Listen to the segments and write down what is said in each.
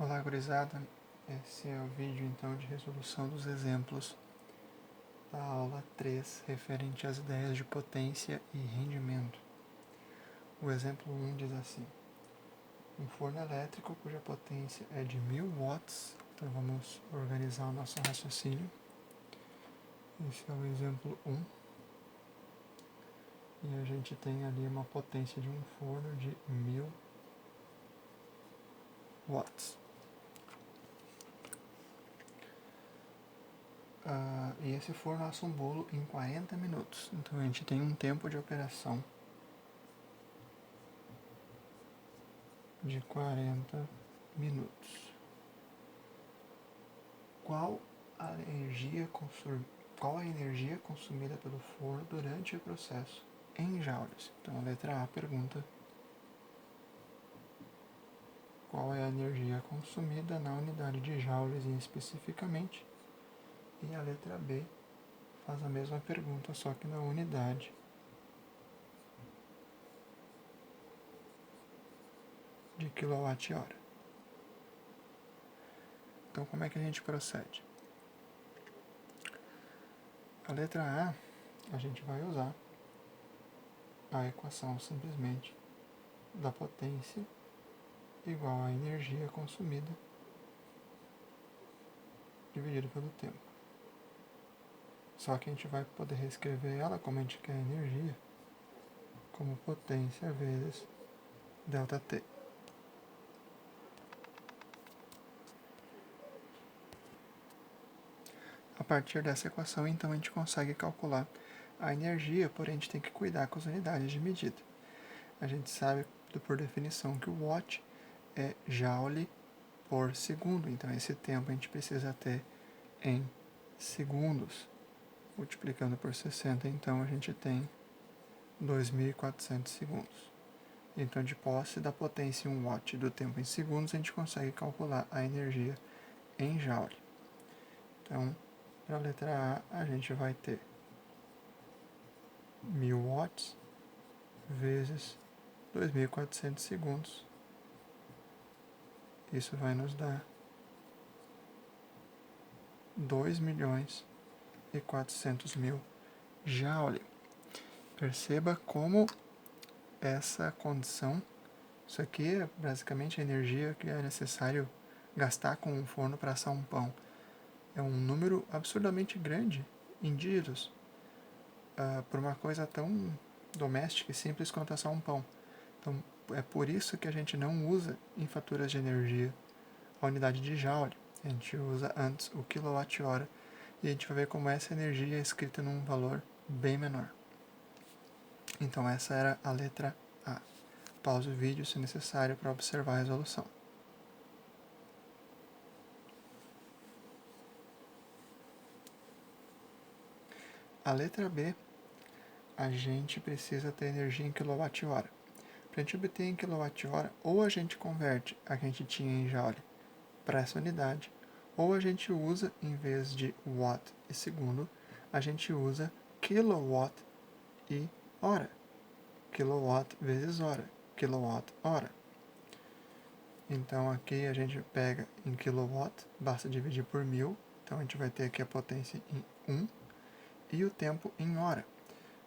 Olá, gurizada. Esse é o vídeo então de resolução dos exemplos da aula 3, referente às ideias de potência e rendimento. O exemplo 1 diz assim: um forno elétrico cuja potência é de 1000 watts. Então vamos organizar o nosso raciocínio. Esse é o exemplo 1. E a gente tem ali uma potência de um forno de 1000 watts. E esse forno assa um bolo em 40 minutos. Então a gente tem um tempo de operação de 40 minutos. Qual a energia consumida pelo forno durante o processo em joules? Então a letra A pergunta qual é a energia consumida na unidade de joules especificamente, e a letra B faz a mesma pergunta, só que na unidade de quilowatt-hora. Então como é que a gente procede? A letra A gente vai usar a equação simplesmente da potência igual à energia consumida dividido pelo tempo. Só que a gente vai poder reescrever ela, como a gente quer energia, como potência vezes ΔT. A partir dessa equação, então, a gente consegue calcular a energia, porém a gente tem que cuidar com as unidades de medida. A gente sabe, por definição, que o watt é joule por segundo, então esse tempo a gente precisa ter em segundos. Multiplicando por 60, então a gente tem 2.400 segundos. Então, de posse da potência em 1 watt do tempo em segundos, a gente consegue calcular a energia em joule. Então, para a letra A, a gente vai ter 1000 watts vezes 2.400 segundos. Isso vai nos dar 2.400.000 joule. Perceba como essa condição, isso aqui é basicamente a energia que é necessário gastar com um forno para assar um pão. É um número absurdamente grande em dígitos, por uma coisa tão doméstica e simples quanto assar um pão. Então, é por isso que a gente não usa em faturas de energia a unidade de joule. A gente usa antes o quilowatt-hora, e a gente vai ver como essa energia é escrita num valor bem menor. Então essa era a letra A. Pause o vídeo se necessário para observar a resolução. A letra B, a gente precisa ter energia em quilowatt-hora. Para a gente obter em quilowatt-hora, ou a gente converte a que a gente tinha em joule para essa unidade, ou a gente usa, em vez de watt e segundo, a gente usa kilowatt e hora. Kilowatt vezes hora, quilowatt-hora. Então aqui a gente pega em kilowatt, basta dividir por 1000, então a gente vai ter aqui a potência em 1, e o tempo em hora.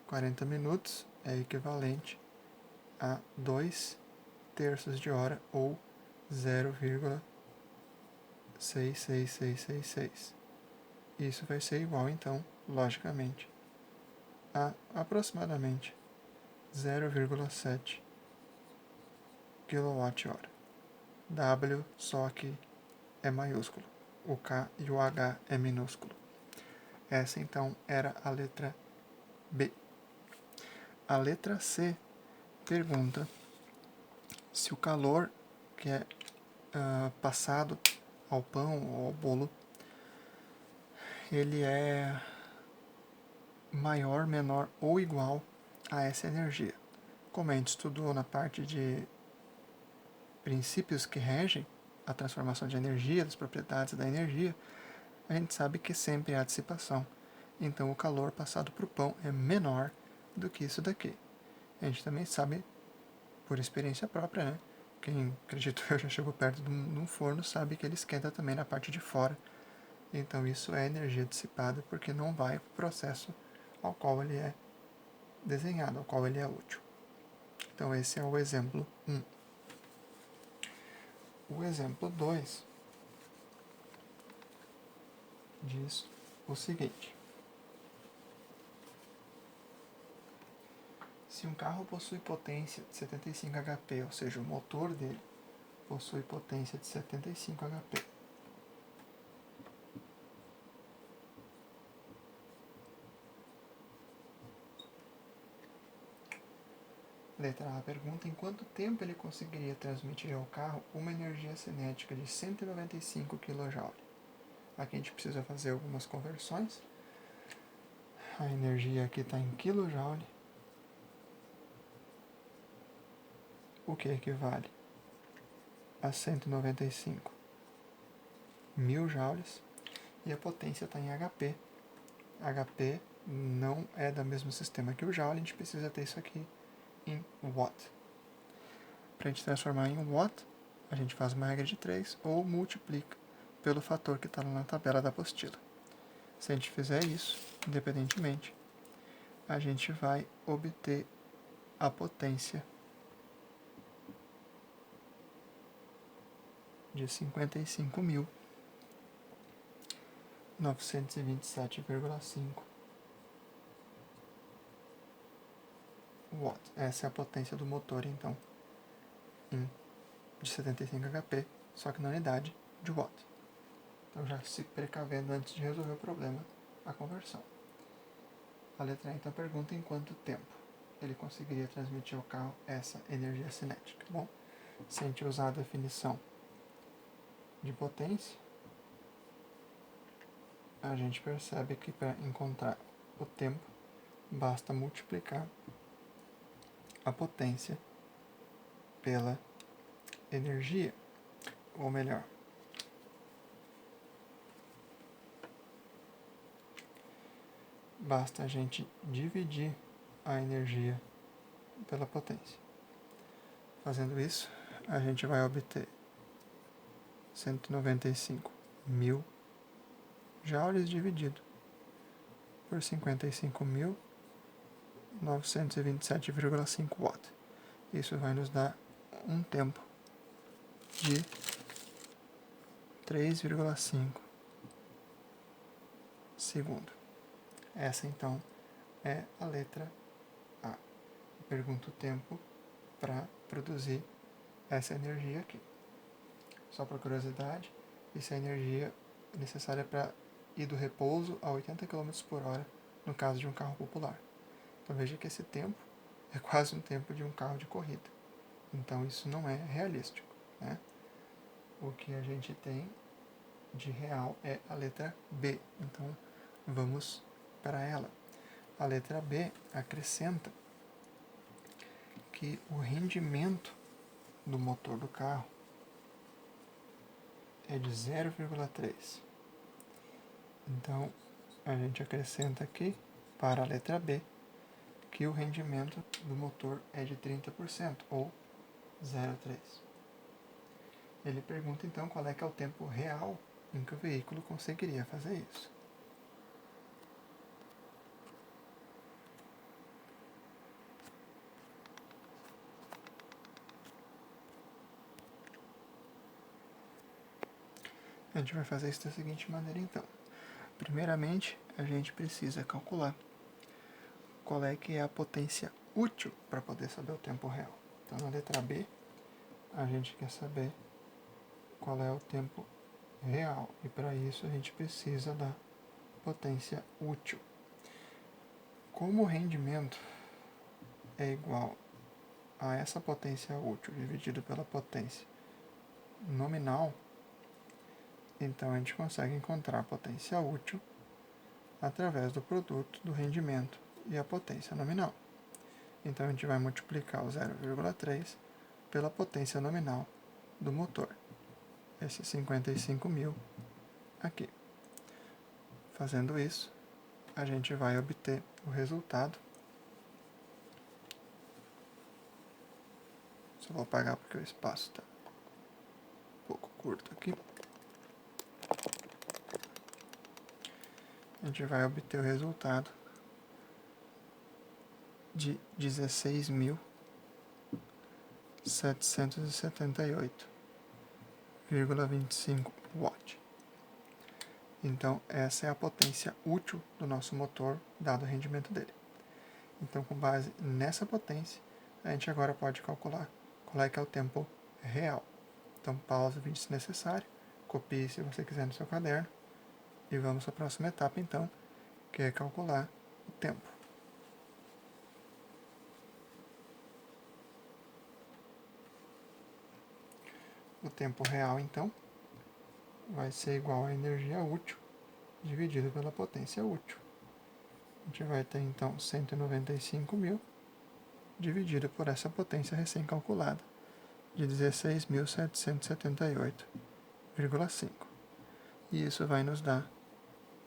40 minutos é equivalente a 2/3 de hora, ou 0,66666. Isso vai ser igual, então, logicamente, a aproximadamente 0,7 kWh. W só que é maiúsculo, o K e o H é minúsculo. Essa então era a letra B. A letra C pergunta se o calor que é passado ao pão ou ao bolo, ele é maior, menor ou igual a essa energia. Como a gente estudou na parte de princípios que regem a transformação de energia, das propriedades da energia, a gente sabe que sempre há dissipação. Então o calor passado para o pão é menor do que isso daqui. A gente também sabe, por experiência própria, né, quem, acredito eu, já chegou perto de um forno, sabe que ele esquenta também na parte de fora. Então isso é energia dissipada, porque não vai para o processo ao qual ele é desenhado, ao qual ele é útil. Então esse é o exemplo 1. O exemplo 2 diz o seguinte: se um carro possui potência de 75 HP, ou seja, o motor dele possui potência de 75 HP, letra A pergunta em quanto tempo ele conseguiria transmitir ao carro uma energia cinética de 195 kJ. Aqui a gente precisa fazer algumas conversões. A energia aqui está em kJ, o que equivale a 195 mil joules, e a potência está em HP. HP não é do mesmo sistema que o joule, a gente precisa ter isso aqui em watt. Para a gente transformar em watt, a gente faz uma regra de 3 ou multiplica pelo fator que está na tabela da apostila. Se a gente fizer isso, independentemente, a gente vai obter a potência de 55.927,5 watt. Essa é a potência do motor, então, de 75 HP, só que na unidade de watt. Então, já se precavendo antes de resolver o problema, a conversão. A letra A, então, pergunta em quanto tempo ele conseguiria transmitir ao carro essa energia cinética. Bom, se a gente usar a definição de potência, a gente percebe que para encontrar o tempo, basta multiplicar a potência pela energia, ou melhor, basta a gente dividir a energia pela potência. Fazendo isso, a gente vai obter 195 mil joules dividido por 55.927,5 watts. Isso vai nos dar um tempo de 3,5 segundos. Essa, então, é a letra A. Pergunta o tempo para produzir essa energia aqui. Só por curiosidade, essa é a energia necessária para ir do repouso a 80 km por hora no caso de um carro popular. Então veja que esse tempo é quase um tempo de um carro de corrida. Então isso não é realístico, né? O que a gente tem de real é a letra B. Então vamos para ela. A letra B acrescenta que o rendimento do motor do carro é de 0,3. Então, a gente acrescenta aqui, para a letra B, que o rendimento do motor é de 30%, ou 0,3. Ele pergunta, então, qual é que é o tempo real em que o veículo conseguiria fazer isso. A gente vai fazer isso da seguinte maneira, então. Primeiramente, a gente precisa calcular qual é que é a potência útil para poder saber o tempo real. Então, na letra B, a gente quer saber qual é o tempo real. E para isso, a gente precisa da potência útil. Como o rendimento é igual a essa potência útil dividido pela potência nominal, então a gente consegue encontrar a potência útil através do produto do rendimento e a potência nominal. Então a gente vai multiplicar o 0,3 pela potência nominal do motor, esse 55 mil aqui. Fazendo isso, a gente vai obter o resultado. Só Só vou apagar porque o espaço está um pouco curto aqui. A gente vai obter o resultado de 16.778,25 watt. Então, essa é a potência útil do nosso motor, dado o rendimento dele. Então, com base nessa potência, a gente agora pode calcular qual é que é o tempo real. Então, pausa o vídeo se necessário, copie se você quiser no seu caderno, e vamos à próxima etapa, então, que é calcular o tempo. O tempo real, então, vai ser igual à energia útil dividido pela potência útil. A gente vai ter, então, 195.000 dividido por essa potência recém-calculada, de 16.778,5. E isso vai nos dar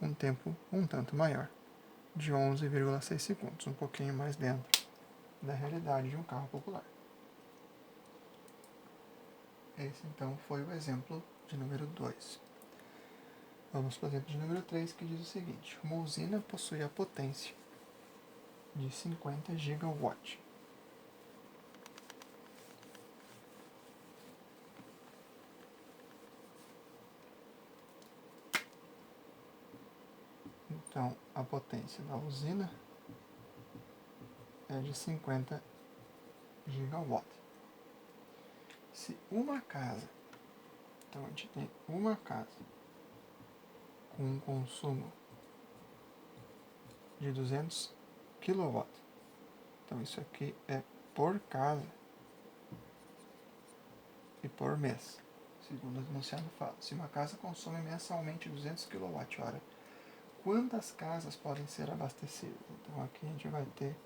um tempo um tanto maior, de 11,6 segundos, um pouquinho mais dentro da realidade de um carro popular. Esse, então, foi o exemplo de número 2. Vamos para o exemplo de número 3, que diz o seguinte: uma usina possui a potência de 50 gigawatts. Então, a potência da usina é de 50 gigawatts. Se uma casa, então a gente tem uma casa com um consumo de 200 kW, então isso aqui é por casa e por mês, segundo o enunciado fala. Se uma casa consome mensalmente 200 kWh, quantas casas podem ser abastecidas? Então aqui a gente vai ter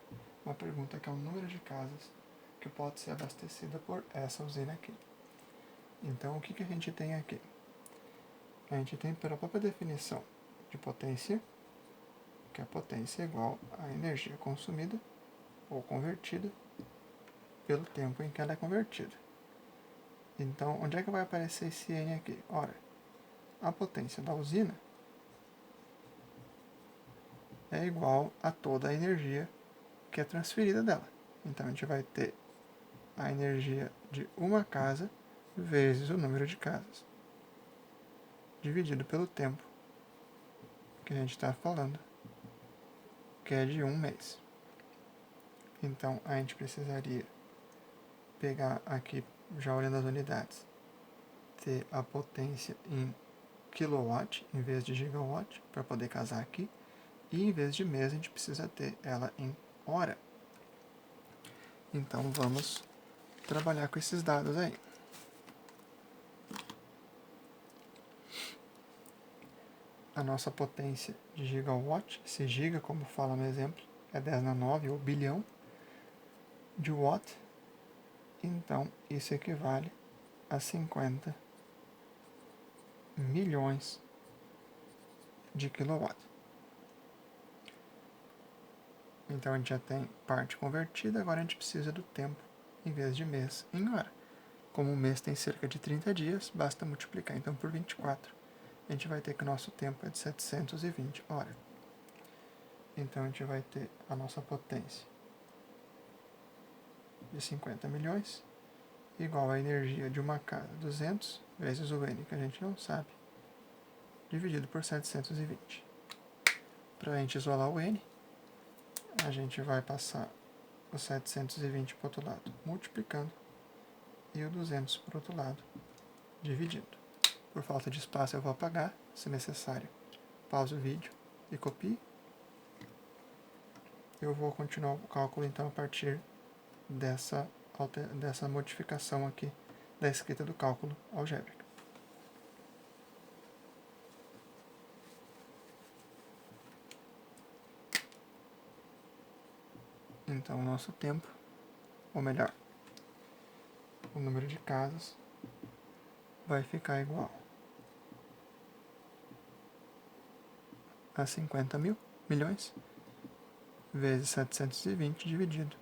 uma pergunta que é o número de casas que pode ser abastecida por essa usina aqui. Então o que a gente tem aqui? A gente tem pela própria definição de potência, que a potência é igual à energia consumida ou convertida pelo tempo em que ela é convertida. Então, onde é que vai aparecer esse N aqui? Ora, a potência da usina é igual a toda a energia que é transferida dela. Então, a gente vai ter a energia de uma casa vezes o número de casas, dividido pelo tempo que a gente está falando, que é de um mês. Então, a gente precisaria pegar aqui, já olhando as unidades, ter a potência em kilowatt em vez de gigawatt, para poder casar aqui. E em vez de mês, a gente precisa ter ela em hora. Então, vamos trabalhar com esses dados aí. A nossa potência de gigawatt, esse giga, como fala no exemplo, é 10 na 9, ou bilhão de watt. Então, isso equivale a 50 milhões de kilowatt. Então, a gente já tem parte convertida, agora a gente precisa do tempo, em vez de mês, em hora. Como o mês tem cerca de 30 dias, basta multiplicar então por 24. A gente vai ter que o nosso tempo é de 720 horas. Então, a gente vai ter a nossa potência de 50 milhões, igual à energia de uma casa, 200 vezes o N, que a gente não sabe, dividido por 720. Para a gente isolar o N, a gente vai passar o 720 para o outro lado, multiplicando, e o 200 para o outro lado, dividindo. Por falta de espaço, eu vou apagar, se necessário. Pause o vídeo e copie. Eu vou continuar o cálculo, então, a partir dessa modificação aqui da escrita do cálculo algébrico. Então, o nosso tempo, ou melhor, o número de casas, vai ficar igual a 50 milhões vezes 720 dividido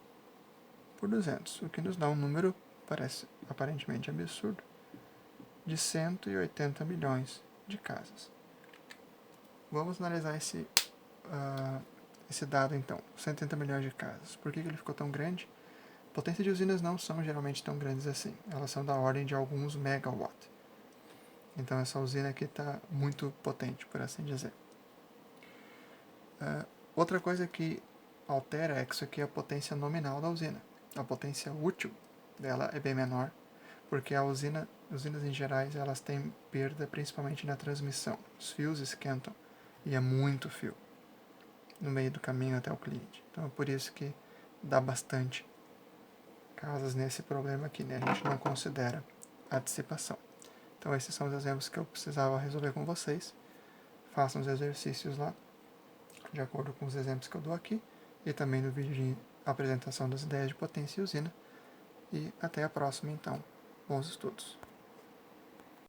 por 200, o que nos dá um número parece aparentemente absurdo, de 180 milhões de casas. Vamos analisar esse dado então, 180 milhões de casas. Por que ele ficou tão grande? Potência de usinas não são geralmente tão grandes assim, elas são da ordem de alguns megawatts. Então essa usina aqui está muito potente, por assim dizer. Outra coisa que altera é que isso aqui é a potência nominal da usina. A potência útil dela é bem menor, porque usinas em gerais elas têm perda principalmente na transmissão. Os fios esquentam e é muito fio no meio do caminho até o cliente. Então é por isso que dá bastante casas nesse problema aqui, né? A gente não considera a dissipação. Então esses são os exemplos que eu precisava resolver com vocês. Façam os exercícios lá, de acordo com os exemplos que eu dou aqui, e também no vídeo de apresentação das ideias de potência e usina. E até a próxima então. Bons estudos!